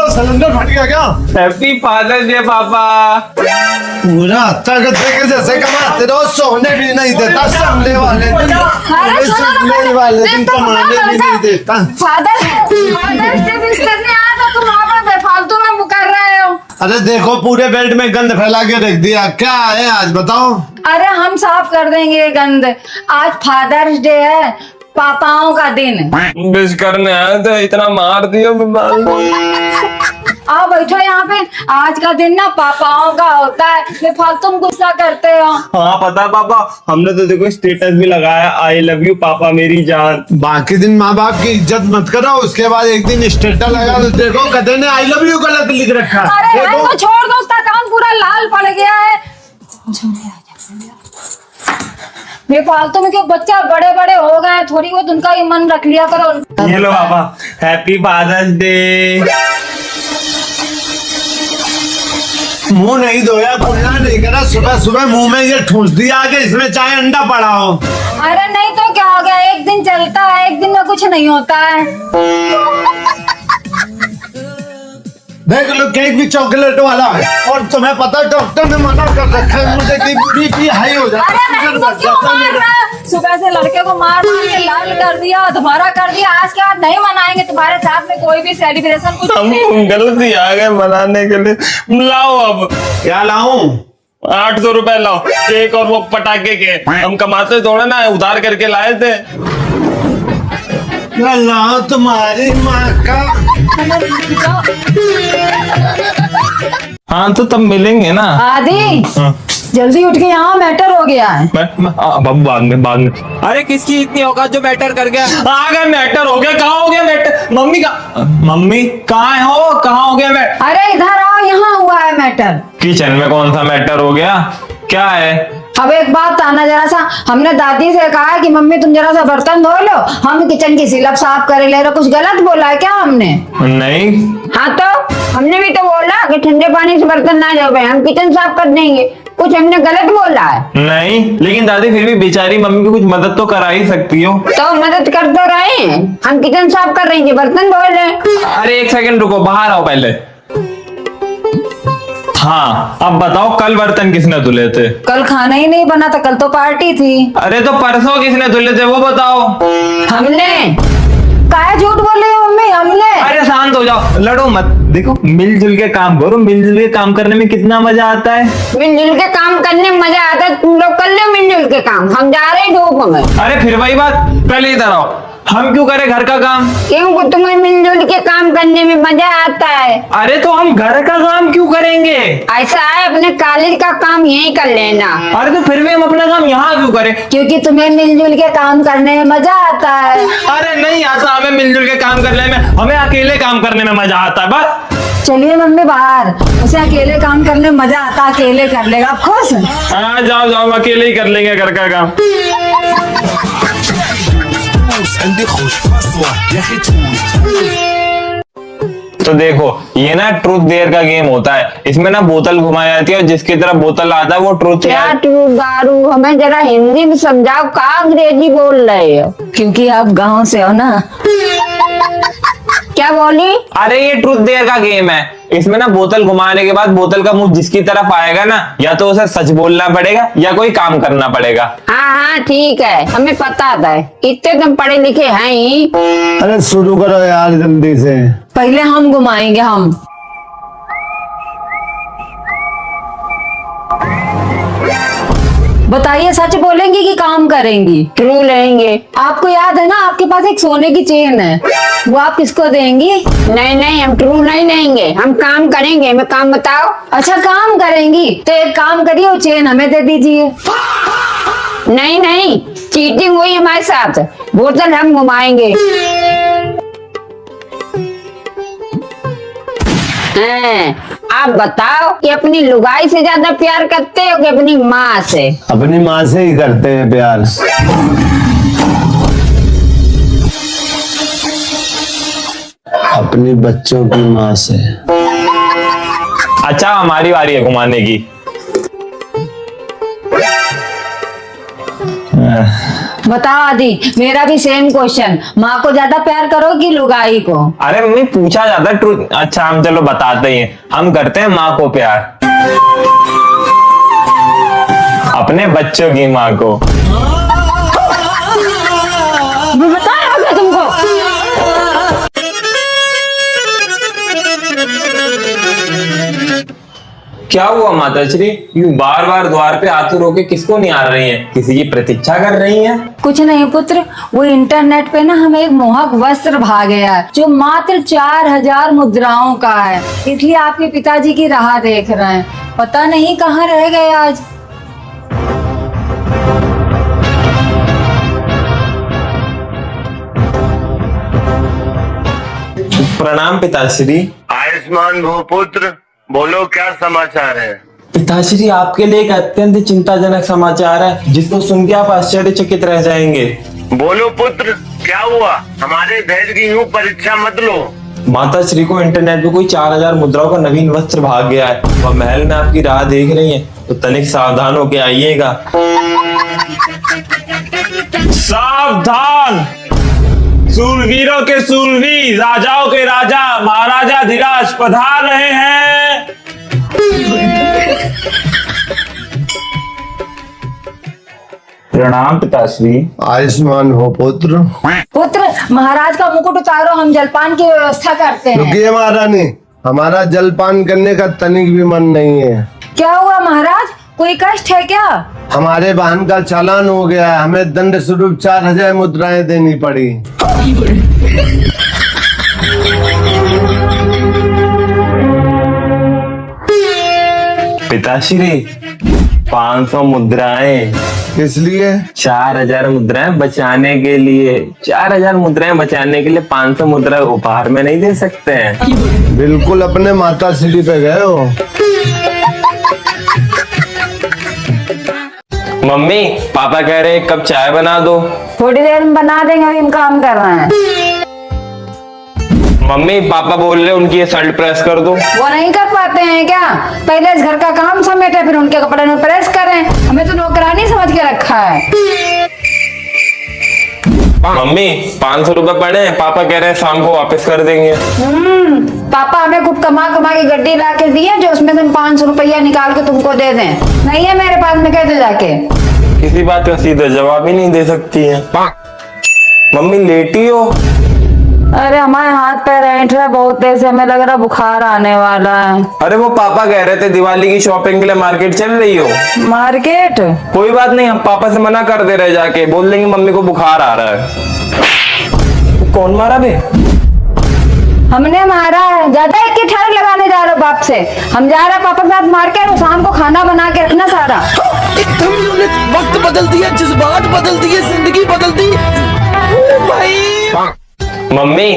Cylinder फट गया क्या? हैप्पी फादर्स डे पापा। पूरा हत्या करते के जैसे कमाते रहो, सोने भी नहीं देता, संडे वाले दिन कमाने भी नहीं देता। फादर से करने आया था, तुम वहाँ पर बेफालतू में मुकर रहे हो। अरे देखो पूरे बेड में गंद फैला के रख दिया, क्या है आज बताओ? अरे हम साफ कर देंगे ये गंद, आज फादर्स डे है, पापाओं का दिन। विश करने आया था, इतना मार दिया। आओ बैठो यहाँ पे, आज का दिन ना पापाओं का होता है, बेफालतू में गुस्सा करते हो। हाँ पता है पापा, हमने तो देखो स्टेटस भी लगाया, आई लव यू पापा मेरी जान। बाकी दिन माँ बाप की इज्जत मत करो, उसके बाद एक दिन स्टेटस लगा तो देखो गधे ने आई लव यू गलत लिख रखा। अरे तो छोड़ दो, उसका काम पूरा लाल पड़ गया है। बेफालतू में क्यों, बच्चा बड़े बड़े हो गए, थोड़ी बहुत उनका ही मन रख लिया करो। ये लो पापा, हैप्पी फादर्स डे। मुंह नहीं धोया, कुल्ला नहीं करा, सुबह सुबह मुंह में ये ठूस दिया कि इसमें चाहे अंडा पड़ा हो। अरे नहीं तो क्या हो गया, एक दिन चलता है, एक दिन में कुछ नहीं होता है। देख लो केक भी चॉकलेट वाला है, और तुम्हें पता है डॉक्टर ने मना कर रखा है मुझे कि बीपी हाई हो जाता है। अरे नहीं तो क्यों मार रहा है? सुबह से लड़के को मार के लाल कर दिया, तुम्हारा कर दिया, आज के बाद नहीं मनाएंगे तुम्हारे साथ में कोई भी सेलिब्रेशन, कुछ हम नहीं। गलती आ गए मनाने के लिए। लाओ अब क्या लाऊं? 800 रुपए लाओ, केक और वो पटाखे के। हम कमाते थोड़ा ना, उधार करके लाए थे। लाओ तुम्हारी माँ का। हाँ तो तब मिलेंगे ना। आदि हाँ। जल्दी उठ के, यहाँ मैटर हो गया है। बाद में। अरे किसकी इतनी औकात जो मैटर कर गया? आ गया मैटर हो गया। कहाँ हो गया मैटर? मम्मी कहाँ हो? कहाँ हो गया मैटर? अरे इधर आओ, यहाँ हुआ है मैटर। किचन में कौन सा मैटर हो गया? क्या है? अब एक बात आना, जरा सा हमने दादी से कहा है कि मम्मी तुम जरा सा बर्तन धो लो, हम किचन की सिलब साफ कर ले रहे। कुछ गलत बोला है क्या हमने? नहीं। हाँ तो हमने भी तो बोला कि ठंडे पानी से बर्तन ना धोए, हम किचन साफ कर देंगे। कुछ हमने गलत बोला है? नहीं, लेकिन दादी फिर भी बेचारी मम्मी की कुछ मदद तो करा ही सकती हो। तो मदद कर तो रहे हैं, हम किचन साफ कर रहे हैं, बर्तन धो ले। अरे एक सेकंड रुको, बाहर आओ पहले। हाँ अब बताओ, कल बर्तन किसने धुले थे? कल खाना ही नहीं बना था, कल तो पार्टी थी। अरे तो परसों किसने धुले थे वो बताओ। हमने। काहे झूठ बोल रही हो मम्मी? हमने। अरे शांत हो जाओ, लड़ो मत। देखो मिलजुल के काम करो, मिलजुल के काम करने में कितना मजा आता है। मिलजुल के काम करने में मजा आता है, तुम लोग कर लो मिलजुल के काम, हम जा रहे हैं धूप में। अरे फिर वही बात, पहले इधर आओ। हम क्यों करें घर का काम? क्यों, तुम्हें मिलजुल के काम करने में मजा आता है। अरे तो हम घर का काम क्यों करेंगे? ऐसा है, अपने कॉलेज का काम यही कर लेना। अरे तो फिर भी हम अपना काम यहाँ क्यों करें? क्योंकि तुम्हें मिलजुल के काम करने में मजा आता है। अरे नहीं आता हमें मिलजुल के काम करने में, हमें अकेले काम करने में मजा आता है बस। चलिए मम्मी बाहर, उसे अकेले काम करने में मजा आता, अकेले कर लेगा। आप खुश? हाँ जाओ जाओ, अकेले ही कर लेंगे घर का काम। तो देखो ये ना ट्रूथ डेयर का गेम होता है, इसमें ना बोतल घुमाई जाती है और जिसकी तरफ बोतल आता है वो ट्रूथ। क्या ट्रूथ दारू? हमें जरा हिंदी में समझाओ, क्या अंग्रेजी बोल रहे हो? क्योंकि आप गांव से हो ना। क्या बोली? अरे ये ट्रूथ डेयर का गेम है, इसमें ना बोतल घुमाने के बाद बोतल का मुंह जिसकी तरफ आएगा ना, या तो उसे सच बोलना पड़ेगा या कोई काम करना पड़ेगा। हाँ हाँ ठीक है, हमें पता था, इतने तुम पढ़े लिखे हैं ही। अरे शुरू करो यार जल्दी से। पहले हम घुमाएंगे। हम बताइए, सच बोलेंगी कि काम करेंगी? ट्रू लेंगे। आपको याद है ना, आपके पास एक सोने की चेन है, वो आप किसको देंगी? नहीं नहीं, हम ट्रू नहीं लेंगे, हम काम करेंगे। हमें काम बताओ। अच्छा काम करेंगी, तो एक काम करिए, वो चेन हमें दे दीजिए। नहीं नहीं, चीटिंग हुई हमारे साथ, बोतल हम घुमाएंगे। आप बताओ कि अपनी लुगाई से ज्यादा प्यार करते हो कि अपनी माँ से? अपनी माँ से ही करते हैं प्यार। अपने बच्चों की माँ से। अच्छा हमारी बारी है घुमाने की। बताओ आदि, मेरा भी सेम क्वेश्चन, माँ को ज्यादा प्यार करो कि लुगाई को? अरे मम्मी पूछा जाता है ट्रूथ। अच्छा हम चलो बताते ही हैं, हम करते हैं माँ को प्यार, अपने बच्चों की माँ को। मैं बताया होगा तुमको। क्या हुआ माताश्री, यूं बार बार द्वार पे आतुर होके किसको निहार रही हैं? किसी की प्रतीक्षा कर रही हैं? कुछ नहीं पुत्र, वो इंटरनेट पे ना हमें एक मोहक वस्त्र भा गया है जो मात्र 4000 मुद्राओं का है, इसलिए आपके पिताजी की राह देख रहे हैं। पता नहीं कहाँ रह गए आज। प्रणाम पिताश्री। आयुष्मान भव पुत्र, बोलो क्या समाचार है? पिताश्री आपके लिए एक अत्यंत चिंताजनक समाचार है जिसको सुन के आप आश्चर्यचकित रह जाएंगे। बोलो पुत्र, क्या हुआ? हमारे धैर्य की यूं परीक्षा मत लो। माताश्री को इंटरनेट पे कोई 4000 मुद्राओं का नवीन वस्त्र भाग गया है। वह महल में आपकी राह देख रही हैं, तो तनिक सावधान होके आइएगा। सावधान! सूरवीरों के सूरवीर, राजाओं के राजा, महाराजा धीराज पधार रहे हैं। प्रणाम पिताश्री। आयुष्मान हो पुत्र। पुत्र, महाराज का मुकुट उतारो, हम जलपान की व्यवस्था करते हैं। रुकिए महारानी, हमारा जलपान करने का तनिक भी मन नहीं है। क्या हुआ महाराज, कोई कष्ट है क्या? हमारे वाहन का चालान हो गया है, हमें दंड स्वरूप 4000 मुद्राएं देनी पड़ी। पिताश्री 500 मुद्राएं। किस लिए? 4000 मुद्राएं बचाने के लिए। 4000 मुद्राएं बचाने के लिए 500 मुद्रा उपहार में नहीं दे सकते हैं। बिल्कुल अपने माता श्री पे गए हो। मम्मी पापा कह रहे एक कप चाय बना दो। थोड़ी देर में बना देंगे, अभी हम काम कर रहे हैं। मम्मी पापा बोल रहे उनकी ये शर्ट प्रेस कर दो। वो नहीं कर पाते हैं क्या? पहले इस घर का काम समेटे, फिर उनके कपड़े में प्रेस करें। हमें तो नौकरानी समझ के रखा है। मम्मी 500 रुपए पड़े हैं, पापा कह रहे हैं शाम को वापस कर देंगे। पापा हमें खूब कमा कमा के गड्डी ला के दिए जो उसमें से 500 रुपया निकाल के तुमको दे दें। नहीं है मेरे पास में, कह दे जाके। किसी बात का सीधा जवाब ही नहीं दे सकती है। मम्मी लेटी हो? अरे हमारे हाथ पैर ऐंठ रहा बहुत तेज से, हमें लग रहा बुखार आने वाला है। अरे वो पापा कह रहे थे दिवाली की शॉपिंग के लिए मार्केट चल रही हो। मार्केट? कोई बात नहीं, हम पापा से मना कर दे रहे, जाके बोल देंगे मम्मी को बुखार आ रहा है। कौन मारा बे? हमने मारा है। ज्यादा एक की ठाड़ लगाने जा रहे हो बाप से। हम जा रहे हैं पापा के साथ मार्केट, और शाम को खाना बना के रखना सारा। एकदम इन्होंने वक्त बदल दिया, जज्बात बदल दिए, जिंदगी बदल दी। ओ भाई मम्मी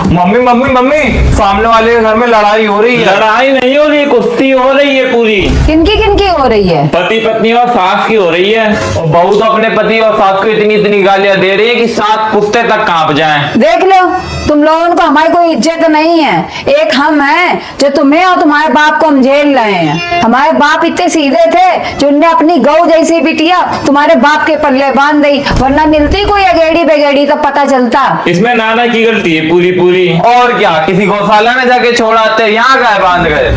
मम्मी मम्मी मम्मी सामने वाले के घर में लड़ाई हो रही है। लड़ाई नहीं हो रही, कुश्ती हो रही है पूरी। किनकी किनकी हो रही है? पति पत्नी और सास की हो रही है। और बहू तो अपने पति और सास को इतनी इतनी गालियां दे रही है कि 7 पुश्ते तक कांप जाएं। देख लो, तुम लोगों को हमारी कोई इज्जत नहीं है। एक हम हैं जो तुम्हें और तुम्हारे बाप को हम झेल रहे हैं। हमारे बाप इतने सीधे थे जो उनने अपनी गऊ जैसी बिटिया तुम्हारे बाप के पल्ले बांध दी, वरना मिलती कोई अगेड़ी बेगेड़ी तो पता चलता। इसमें नाना की गलती है पूरी पूरी। और क्या, किसी गौशाला में जाके छोड़ आते, यहाँ गाय बांध गए।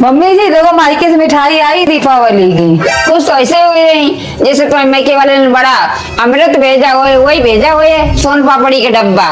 मम्मी जी देखो, मायके से मिठाई आई दीपावली की। कुछ तो ऐसे हुए नहीं जैसे तो मायके वाले ने बड़ा अमृत भेजा हुए, वही भेजा हुए सोन पापड़ी के डब्बा।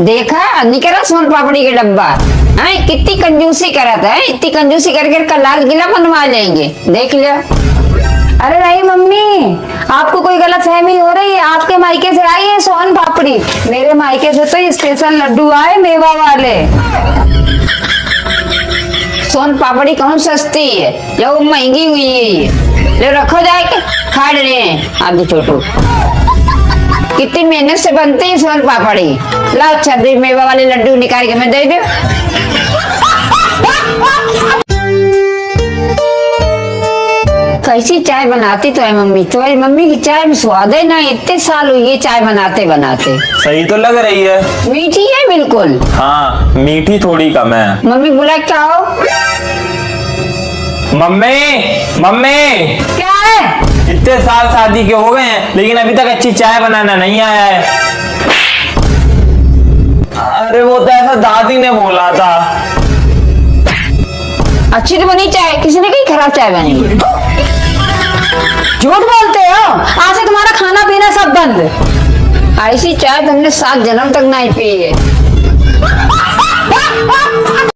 देखा निकला सोन पापड़ी के डब्बा। है कितनी कंजूसी करता है, इतनी कंजूसी करके का लाल किला बनवा लेंगे, देख लिया। अरे नहीं मम्मी, आपको कोई गलत फहमी हो रही है। आपके मायके से आई है सोन पापड़ी, मेरे मायके से तो स्पेशल लड्डू आए मेवा वाले। सोन पापड़ी कौन सस्ती है, जो महंगी हुई है ये। ले रखो जाके, खा रहे हैं आधे छोटू। कितनी मेहनत से बनती है सोन पापड़ी। लाओ छब्बीस मेवा वाले लड्डू निकाल के मैं दे दो। कैसी चाय बनाती तो है मम्मी, तुम्हारी मम्मी की चाय में स्वाद है ना, इतने साल हुए ये चाय बनाते बनाते। सही तो लग रही है। मीठी है बिल्कुल। हाँ मीठी थोड़ी कम है। मम्मी बुला क्या हो? मम्मी मम्मी क्या है? इतने साल शादी के हो गए हैं लेकिन अभी तक अच्छी चाय बनाना नहीं आया है। अरे वो तो ऐसा दादी ने बोला था। अच्छी तो बनी चाय, किसी ने कही खराब चाय बनी? झूठ बोलते हो, आज से तुम्हारा खाना पीना सब बंद। ऐसी चाय तुमने 7 जन्म तक नहीं पी है।